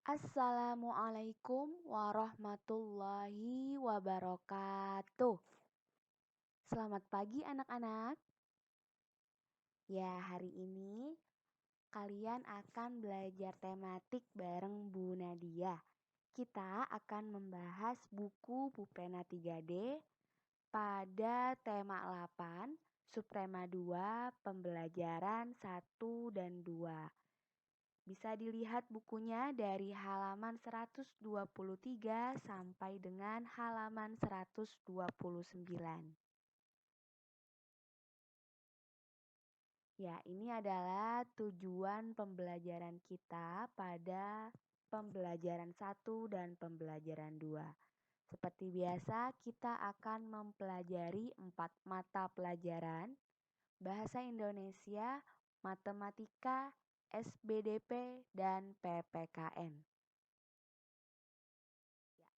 Assalamualaikum warahmatullahi wabarakatuh. Selamat pagi anak-anak. Ya, hari ini kalian akan belajar tematik bareng Bu Nadia. Kita akan membahas buku Pupena 3D pada tema 8, subtema 2, pembelajaran 1 dan 2. Bisa dilihat bukunya dari halaman 123 sampai dengan halaman 129. Ya, ini adalah tujuan pembelajaran kita pada pembelajaran 1 dan pembelajaran 2. Seperti biasa, kita akan mempelajari 4 mata pelajaran: Bahasa Indonesia, Matematika, SBDP, dan PPKN.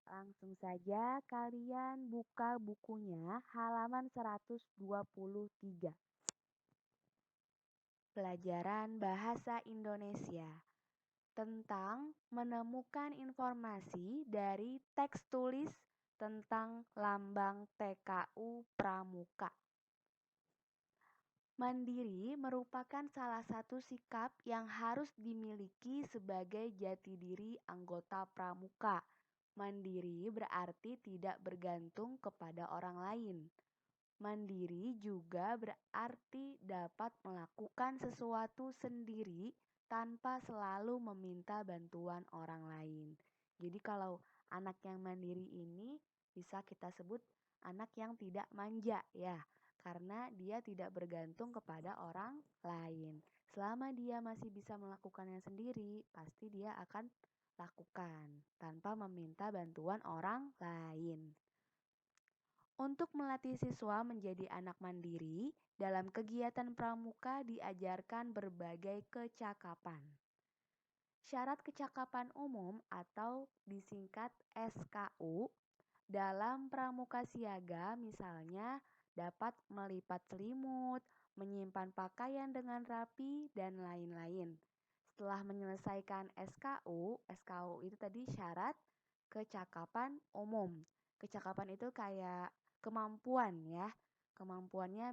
Langsung saja kalian buka bukunya halaman 123. Pelajaran Bahasa Indonesia tentang menemukan informasi dari teks tulis tentang lambang TKU Pramuka. Mandiri merupakan salah satu sikap yang harus dimiliki sebagai jati diri anggota pramuka. Mandiri berarti tidak bergantung kepada orang lain. Mandiri juga berarti dapat melakukan sesuatu sendiri tanpa selalu meminta bantuan orang lain. Jadi kalau anak yang mandiri ini bisa kita sebut anak yang tidak manja ya, karena dia tidak bergantung kepada orang lain. Selama dia masih bisa melakukannya sendiri, pasti dia akan lakukan tanpa meminta bantuan orang lain. Untuk melatih siswa menjadi anak mandiri, dalam kegiatan pramuka diajarkan berbagai kecakapan. Syarat kecakapan umum atau disingkat SKU dalam pramuka siaga misalnya dapat melipat selimut, menyimpan pakaian dengan rapi, dan lain-lain. Setelah menyelesaikan SKU itu tadi syarat kecakapan umum. Kecakapan itu kayak kemampuan ya. Kemampuannya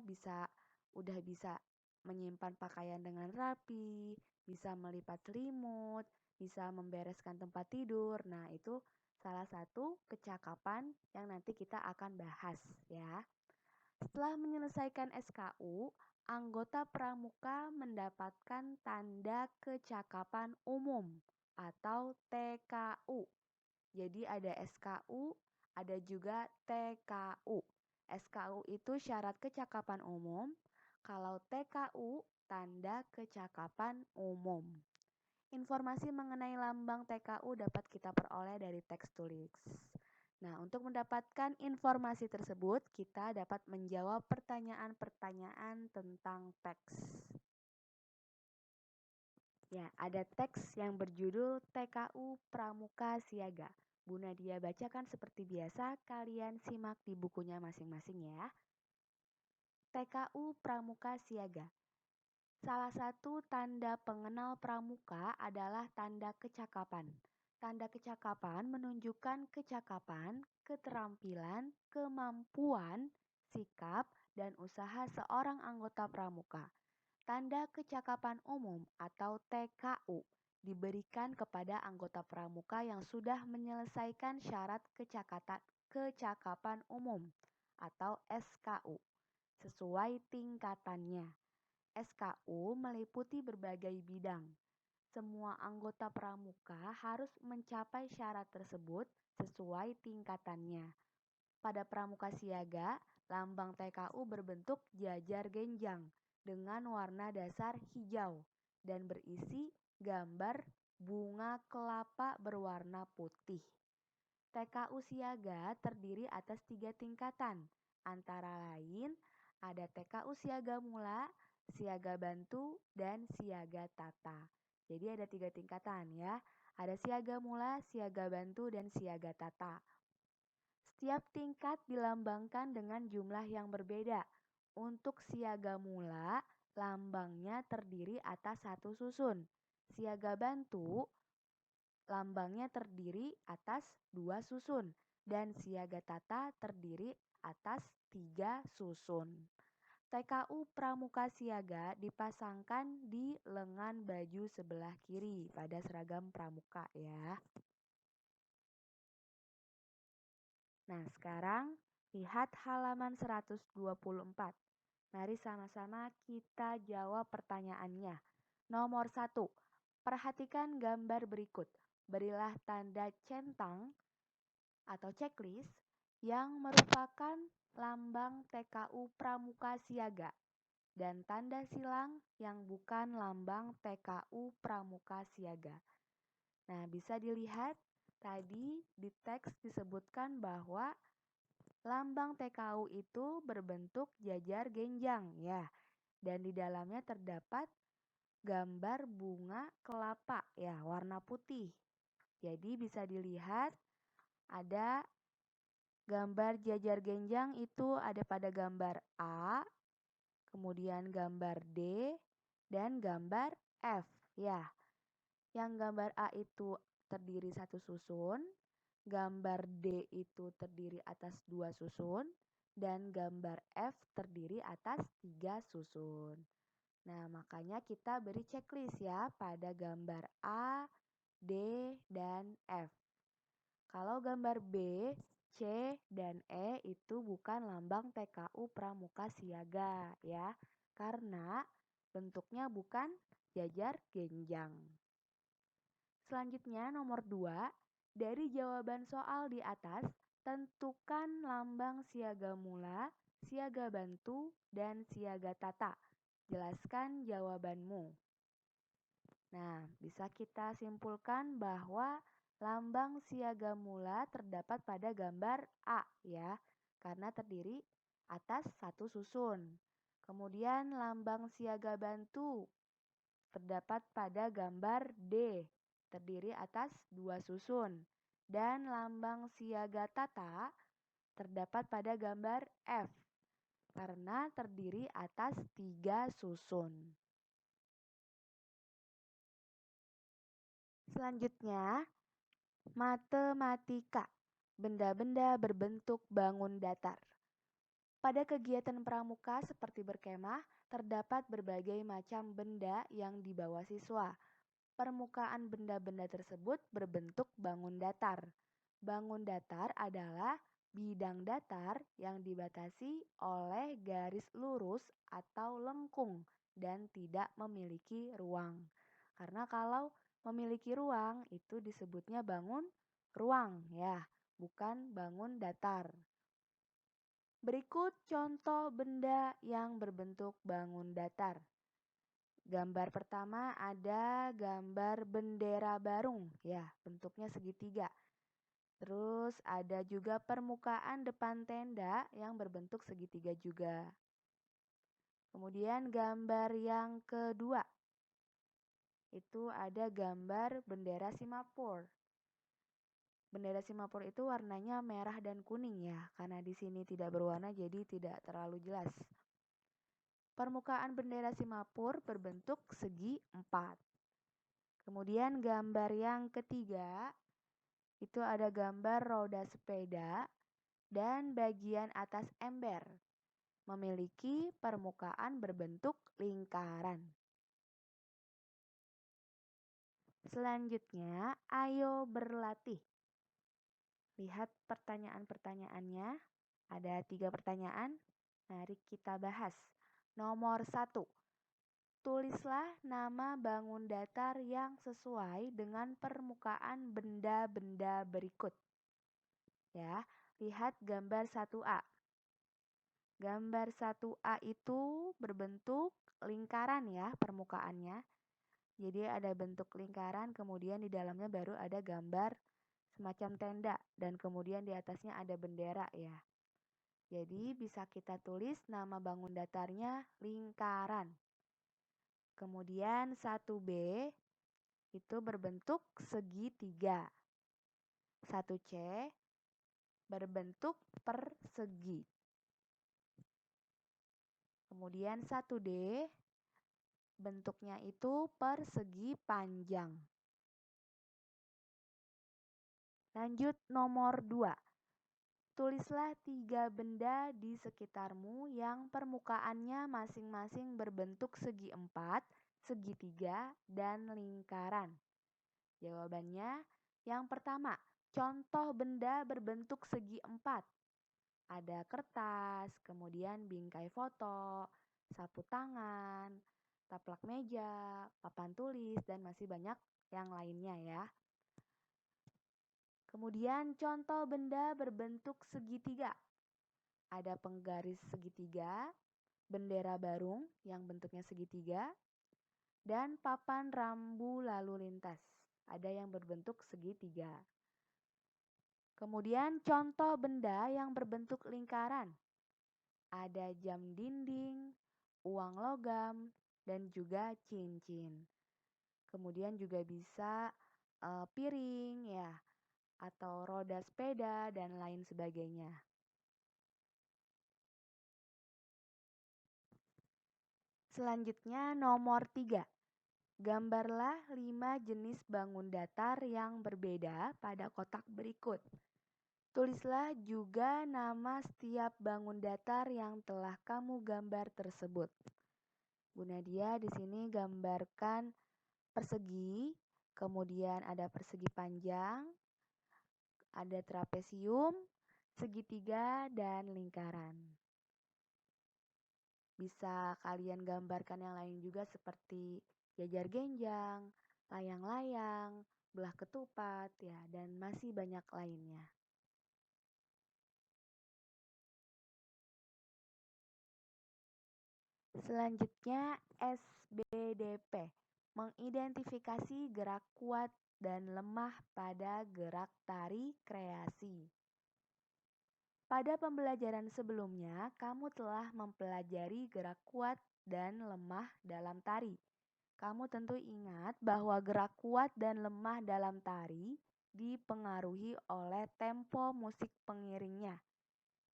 udah bisa menyimpan pakaian dengan rapi, bisa melipat selimut, bisa membereskan tempat tidur. Nah, itu salah satu kecakapan yang nanti kita akan bahas ya. Setelah menyelesaikan SKU, anggota pramuka mendapatkan tanda kecakapan umum atau TKU. Jadi ada SKU, ada juga TKU. SKU itu syarat kecakapan umum, kalau TKU tanda kecakapan umum. Informasi mengenai lambang TKU dapat kita peroleh dari teks tulis. Nah, untuk mendapatkan informasi tersebut, kita dapat menjawab pertanyaan-pertanyaan tentang teks. Ya, ada teks yang berjudul TKU Pramuka Siaga. Bu Nadia bacakan seperti biasa, kalian simak di bukunya masing-masing ya. TKU Pramuka Siaga. Salah satu tanda pengenal pramuka adalah tanda kecakapan. Tanda kecakapan menunjukkan kecakapan, keterampilan, kemampuan, sikap, dan usaha seorang anggota pramuka. Tanda kecakapan umum atau TKU diberikan kepada anggota pramuka yang sudah menyelesaikan syarat kecakapan umum atau SKU sesuai tingkatannya. SKU meliputi berbagai bidang. Semua anggota pramuka harus mencapai syarat tersebut sesuai tingkatannya. Pada pramuka siaga, lambang TKU berbentuk jajar genjang dengan warna dasar hijau dan berisi gambar bunga kelapa berwarna putih. TKU siaga terdiri atas 3 tingkatan, antara lain ada TKU siaga mula, siaga bantu, dan siaga tata. Jadi ada 3 tingkatan ya, ada siaga mula, siaga bantu, dan siaga tata. Setiap tingkat dilambangkan dengan jumlah yang berbeda. Untuk siaga mula, lambangnya terdiri atas 1 susun. Siaga bantu lambangnya terdiri atas 2 susun dan siaga tata terdiri atas 3 susun. TKU Pramuka Siaga dipasangkan di lengan baju sebelah kiri pada seragam pramuka ya. Nah, sekarang lihat halaman 124. Mari sama-sama kita jawab pertanyaannya. Nomor 1. Perhatikan gambar berikut. Berilah tanda centang atau checklist yang merupakan lambang TKU Pramuka Siaga dan tanda silang yang bukan lambang TKU Pramuka Siaga. Nah, bisa dilihat tadi di teks disebutkan bahwa lambang TKU itu berbentuk jajar genjang ya, dan di dalamnya terdapat gambar bunga kelapa ya, warna putih. Jadi bisa dilihat ada gambar jajar genjang itu ada pada gambar A, kemudian gambar D, dan gambar F ya. Yang gambar A itu terdiri 1 susun, gambar D itu terdiri atas 2 susun, dan gambar F terdiri atas 3 susun. Nah, makanya kita beri checklist ya pada gambar A, D, dan F. Kalau gambar B, C, dan E itu bukan lambang TKU Pramuka Siaga ya, karena bentuknya bukan jajar genjang. Selanjutnya nomor 2, dari jawaban soal di atas, tentukan lambang siaga mula, siaga bantu, dan siaga tata. Jelaskan jawabanmu. Nah, bisa kita simpulkan bahwa lambang siaga mula terdapat pada gambar A ya, karena terdiri atas 1 susun. Kemudian lambang siaga bantu terdapat pada gambar D, terdiri atas 2 susun. Dan lambang siaga tata terdapat pada gambar F, karena terdiri atas 3 susun. Selanjutnya, matematika, benda-benda berbentuk bangun datar. Pada kegiatan pramuka seperti berkemah, terdapat berbagai macam benda yang dibawa siswa. Permukaan benda-benda tersebut berbentuk bangun datar. Bangun datar adalah bidang datar yang dibatasi oleh garis lurus atau lengkung dan tidak memiliki ruang. Karena kalau memiliki ruang itu disebutnya bangun ruang ya, bukan bangun datar. Berikut contoh benda yang berbentuk bangun datar. Gambar pertama ada gambar bendera Barung ya, bentuknya segitiga. Terus ada juga permukaan depan tenda yang berbentuk segitiga juga. Kemudian gambar yang kedua, itu ada gambar bendera Simapur. Bendera Simapur itu warnanya merah dan kuning ya, karena di sini tidak berwarna jadi tidak terlalu jelas. Permukaan bendera Simapur berbentuk segi 4. Kemudian gambar yang ketiga, itu ada gambar roda sepeda dan bagian atas ember, memiliki permukaan berbentuk lingkaran. Selanjutnya, ayo berlatih. Lihat pertanyaan-pertanyaannya. Ada 3 pertanyaan. Mari kita bahas. Nomor 1. Tulislah nama bangun datar yang sesuai dengan permukaan benda-benda berikut. Ya, lihat gambar 1A. Gambar 1A itu berbentuk lingkaran ya permukaannya. Jadi ada bentuk lingkaran, kemudian di dalamnya baru ada gambar semacam tenda dan kemudian di atasnya ada bendera ya. Jadi bisa kita tulis nama bangun datarnya lingkaran. Kemudian 1B itu berbentuk segitiga. 1C berbentuk persegi. Kemudian 1D bentuknya itu persegi panjang. Lanjut nomor 2. Tulislah 3 benda di sekitarmu yang permukaannya masing-masing berbentuk segi 4, segitiga, dan lingkaran. Jawabannya, yang pertama, contoh benda berbentuk segi 4. Ada kertas, kemudian bingkai foto, sapu tangan, taplak meja, papan tulis, dan masih banyak yang lainnya ya. Kemudian contoh benda berbentuk segitiga. Ada penggaris segitiga, bendera Barung yang bentuknya segitiga, dan papan rambu lalu lintas. Ada yang berbentuk segitiga. Kemudian contoh benda yang berbentuk lingkaran. Ada jam dinding, uang logam, dan juga cincin. Kemudian juga bisa piring ya, atau roda sepeda dan lain sebagainya. Selanjutnya nomor 3. Gambarlah 5 jenis bangun datar yang berbeda pada kotak berikut. Tulislah juga nama setiap bangun datar yang telah kamu gambar tersebut. Bu Nadia di sini gambarkan persegi, kemudian ada persegi panjang, ada trapesium, segitiga, dan lingkaran. Bisa kalian gambarkan yang lain juga seperti jajar genjang, layang-layang, belah ketupat, ya, dan masih banyak lainnya. Selanjutnya SBDP, mengidentifikasi gerak kuat dan lemah pada gerak tari kreasi. Pada pembelajaran sebelumnya, kamu telah mempelajari gerak kuat dan lemah dalam tari. Kamu tentu ingat bahwa gerak kuat dan lemah dalam tari dipengaruhi oleh tempo musik pengiringnya.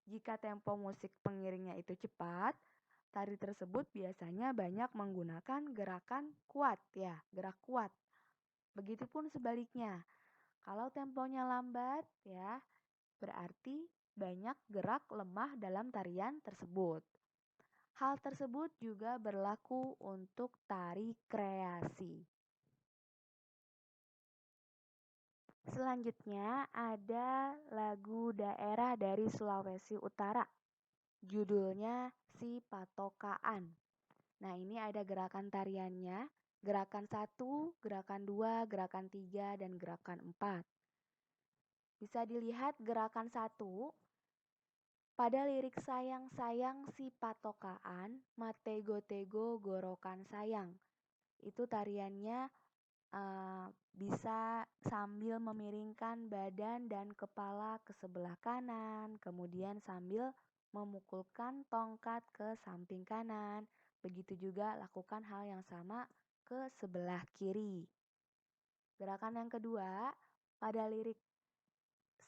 Jika tempo musik pengiringnya itu cepat, tari tersebut biasanya banyak menggunakan gerakan kuat ya, gerak kuat. Begitupun sebaliknya, kalau temponya lambat ya, berarti banyak gerak lemah dalam tarian tersebut. Hal tersebut juga berlaku untuk tari kreasi. Selanjutnya ada lagu daerah dari Sulawesi Utara. Judulnya Si Patokaan. Nah, ini ada gerakan tariannya. Gerakan 1, gerakan 2, gerakan 3, dan gerakan 4. Bisa dilihat gerakan 1. Pada lirik sayang-sayang si patokaan, matego-tego gorokan sayang. Itu tariannya bisa sambil memiringkan badan dan kepala ke sebelah kanan, kemudian sambil memukulkan tongkat ke samping kanan. Begitu juga lakukan hal yang sama ke sebelah kiri. Gerakan yang kedua, pada lirik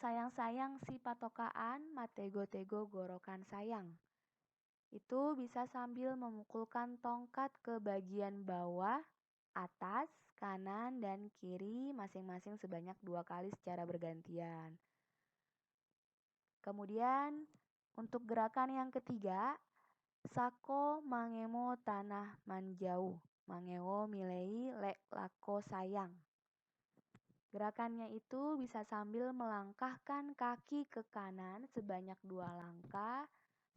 sayang-sayang si patokaan, matego-tego gorokan sayang. Itu bisa sambil memukulkan tongkat ke bagian bawah, atas, kanan, dan kiri masing-masing sebanyak 2 kali secara bergantian. Kemudian untuk gerakan yang ketiga, Sako mangemo tanah manjau, mangeo milei lek lako sayang. Gerakannya itu bisa sambil melangkahkan kaki ke kanan sebanyak 2 langkah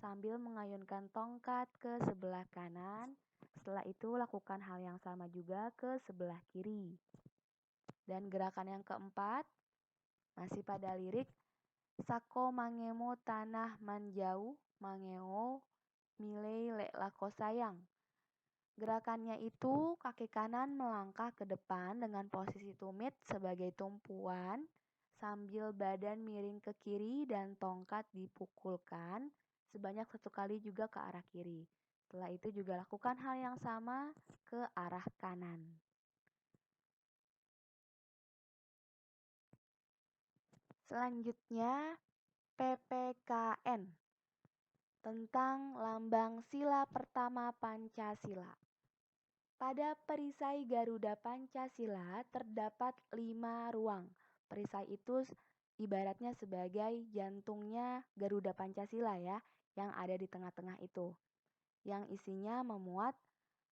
sambil mengayunkan tongkat ke sebelah kanan. Setelah itu lakukan hal yang sama juga ke sebelah kiri. Dan gerakan yang keempat masih pada lirik Sako mangemo tanah manjau, mangeo milei lek lako sayang. Gerakannya itu kaki kanan melangkah ke depan dengan posisi tumit sebagai tumpuan sambil badan miring ke kiri dan tongkat dipukulkan sebanyak 1 kali juga ke arah kiri. Setelah itu juga lakukan hal yang sama ke arah kanan. Selanjutnya PPKN tentang lambang sila pertama Pancasila. Pada perisai Garuda Pancasila terdapat 5 ruang. Perisai itu ibaratnya sebagai jantungnya Garuda Pancasila ya, yang ada di tengah-tengah itu, yang isinya memuat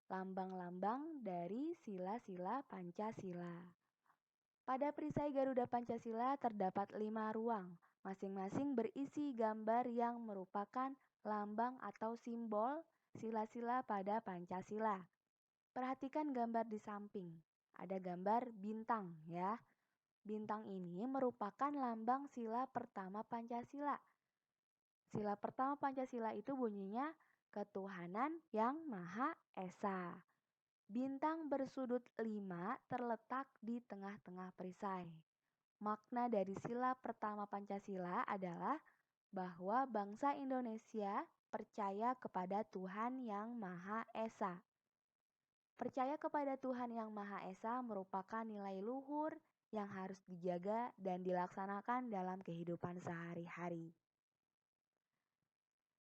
lambang-lambang dari sila-sila Pancasila. Pada perisai Garuda Pancasila terdapat 5 ruang, masing-masing berisi gambar yang merupakan lambang atau simbol sila-sila pada Pancasila. Perhatikan gambar di samping. Ada gambar bintang ya. Bintang ini merupakan lambang sila pertama Pancasila. Sila pertama Pancasila itu bunyinya ketuhanan yang Maha Esa. Bintang bersudut 5 terletak di tengah-tengah perisai. Makna dari sila pertama Pancasila adalah bahwa bangsa Indonesia percaya kepada Tuhan yang Maha Esa. Percaya kepada Tuhan yang Maha Esa merupakan nilai luhur yang harus dijaga dan dilaksanakan dalam kehidupan sehari-hari.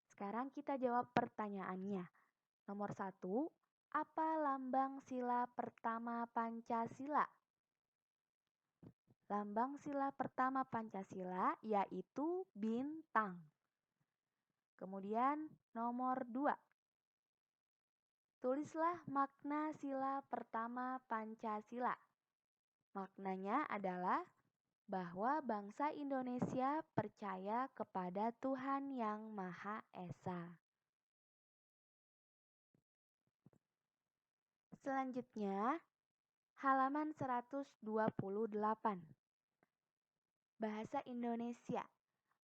Sekarang kita jawab pertanyaannya. Nomor 1, apa lambang sila pertama Pancasila? Lambang sila pertama Pancasila yaitu bintang. Kemudian nomor 2, tulislah makna sila pertama Pancasila. Maknanya adalah bahwa bangsa Indonesia percaya kepada Tuhan yang Maha Esa. Selanjutnya, halaman 128. Bahasa Indonesia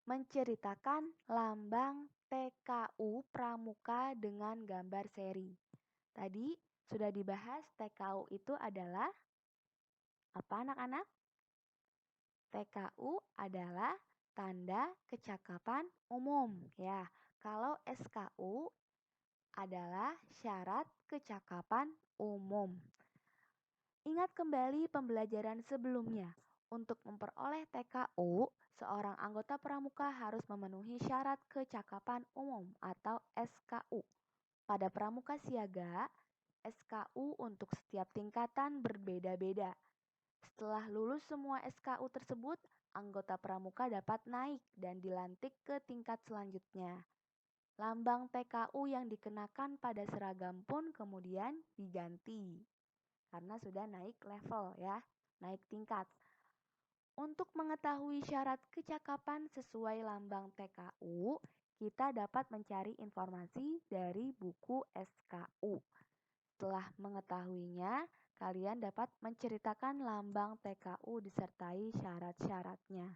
menceritakan lambang TKU Pramuka dengan gambar seri. Tadi sudah dibahas TKU itu adalah apa anak-anak? TKU adalah tanda kecakapan umum ya. Kalau SKU adalah syarat kecakapan umum. Ingat kembali pembelajaran sebelumnya. Untuk memperoleh TKU, seorang anggota pramuka harus memenuhi syarat kecakapan umum atau SKU. Pada pramuka siaga, SKU untuk setiap tingkatan berbeda-beda. Setelah lulus semua SKU tersebut, anggota pramuka dapat naik dan dilantik ke tingkat selanjutnya. Lambang TKU yang dikenakan pada seragam pun kemudian diganti karena sudah naik level ya, naik tingkat. Untuk mengetahui syarat kecakapan sesuai lambang TKU, kita dapat mencari informasi dari buku SKU. Setelah mengetahuinya, kalian dapat menceritakan lambang TKU disertai syarat-syaratnya.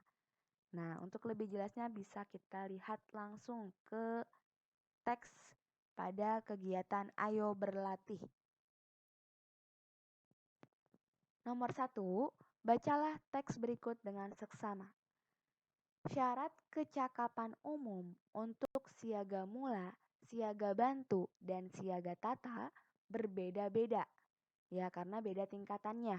Nah, untuk lebih jelasnya bisa kita lihat langsung ke teks pada kegiatan Ayo Berlatih. Nomor 1, bacalah teks berikut dengan seksama. Syarat kecakapan umum untuk siaga mula, siaga bantu, dan siaga tata berbeda-beda. Ya, karena beda tingkatannya.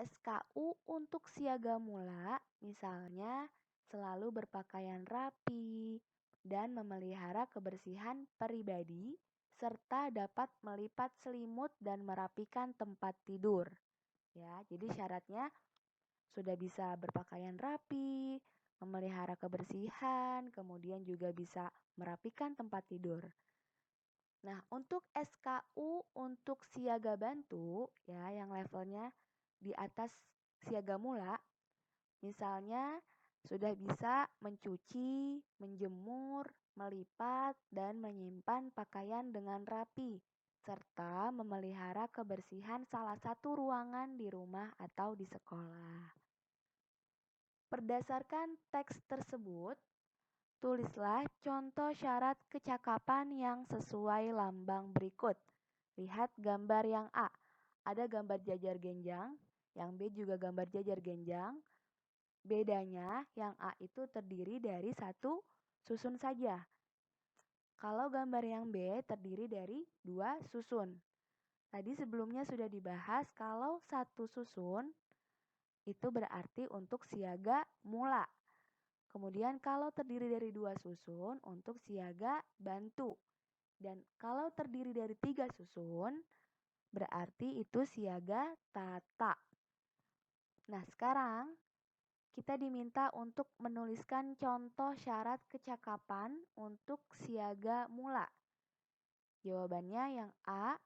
SKU untuk siaga mula, misalnya selalu berpakaian rapi dan memelihara kebersihan pribadi, serta dapat melipat selimut dan merapikan tempat tidur. Ya, jadi syaratnya sudah bisa berpakaian rapi, memelihara kebersihan, kemudian juga bisa merapikan tempat tidur. Nah, untuk SKU untuk siaga bantu ya yang levelnya di atas siaga mula, misalnya sudah bisa mencuci, menjemur, melipat, dan menyimpan pakaian dengan rapi, serta memelihara kebersihan salah satu ruangan di rumah atau di sekolah. Berdasarkan teks tersebut, tulislah contoh syarat kecakapan yang sesuai lambang berikut. Lihat gambar yang A. Ada gambar jajar genjang, yang B juga gambar jajar genjang. Bedanya, yang A itu terdiri dari satu susun saja. Kalau gambar yang B terdiri dari 2 susun. Tadi sebelumnya sudah dibahas kalau satu susun itu berarti untuk siaga mula. Kemudian kalau terdiri dari 2 susun untuk siaga bantu. Dan kalau terdiri dari 3 susun berarti itu siaga tata. Nah, sekarang kita diminta untuk menuliskan contoh syarat kecakapan untuk siaga mula. Jawabannya yang A,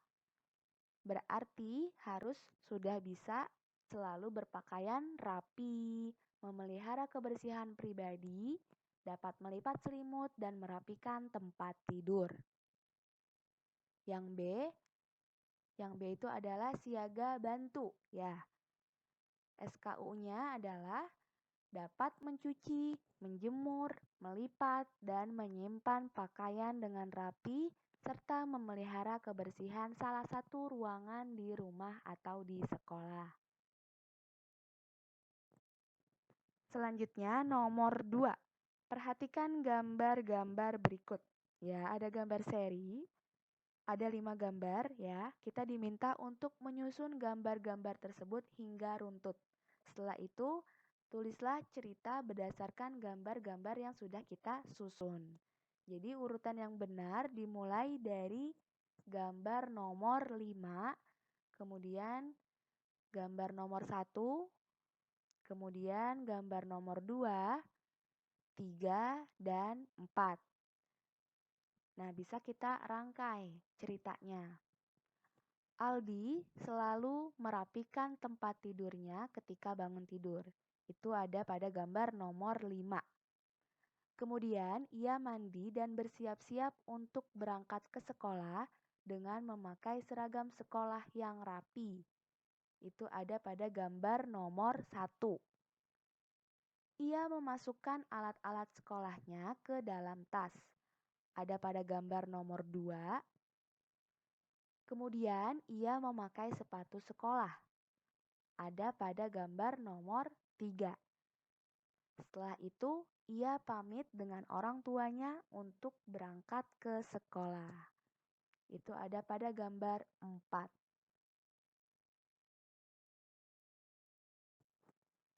berarti harus sudah bisa selalu berpakaian rapi, memelihara kebersihan pribadi, dapat melipat selimut dan merapikan tempat tidur. Yang B itu adalah siaga bantu ya. SKU-nya adalah dapat mencuci, menjemur, melipat, dan menyimpan pakaian dengan rapi, serta memelihara kebersihan salah satu ruangan di rumah atau di sekolah. Selanjutnya nomor 2. Perhatikan gambar-gambar berikut. Ya, ada gambar seri, ada 5 gambar ya. Kita diminta untuk menyusun gambar-gambar tersebut hingga runtut. Setelah itu, tulislah cerita berdasarkan gambar-gambar yang sudah kita susun. Jadi urutan yang benar dimulai dari gambar nomor 5, kemudian gambar nomor 1, kemudian gambar nomor 2, 3, dan 4. Nah, bisa kita rangkai ceritanya. Aldi selalu merapikan tempat tidurnya ketika bangun tidur. Itu ada pada gambar nomor 5. Kemudian ia mandi dan bersiap-siap untuk berangkat ke sekolah dengan memakai seragam sekolah yang rapi. Itu ada pada gambar nomor 1. Ia memasukkan alat-alat sekolahnya ke dalam tas. Ada pada gambar nomor 2. Kemudian ia memakai sepatu sekolah. Ada pada gambar nomor 3. Setelah itu, ia pamit dengan orang tuanya untuk berangkat ke sekolah. Itu ada pada gambar 4.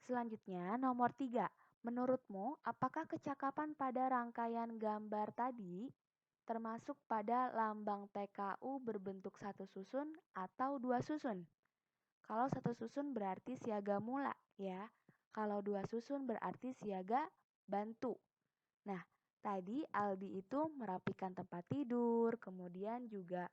Selanjutnya, nomor 3. Menurutmu, apakah kecakapan pada rangkaian gambar tadi termasuk pada lambang TKU berbentuk satu susun atau dua susun? Kalau satu susun berarti siaga mula ya. Kalau dua susun berarti siaga bantu. Nah, tadi Aldi itu merapikan tempat tidur, kemudian juga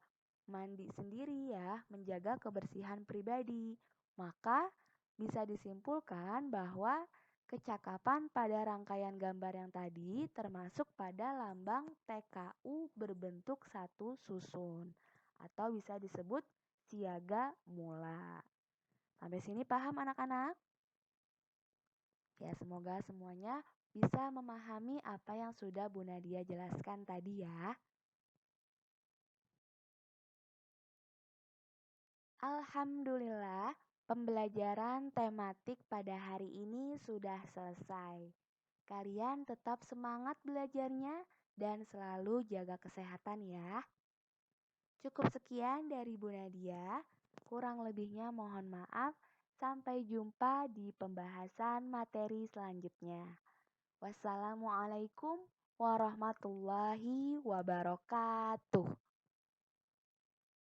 mandi sendiri ya, menjaga kebersihan pribadi. Maka bisa disimpulkan bahwa kecakapan pada rangkaian gambar yang tadi termasuk pada lambang TKU berbentuk satu susun atau bisa disebut siaga mula. Sampai sini paham anak-anak? Ya, semoga semuanya bisa memahami apa yang sudah Bu Nadia jelaskan tadi ya. Alhamdulillah, pembelajaran tematik pada hari ini sudah selesai. Kalian tetap semangat belajarnya dan selalu jaga kesehatan ya. Cukup sekian dari Bu Nadia. Kurang lebihnya mohon maaf. Sampai jumpa di pembahasan materi selanjutnya. Wassalamualaikum warahmatullahi wabarakatuh.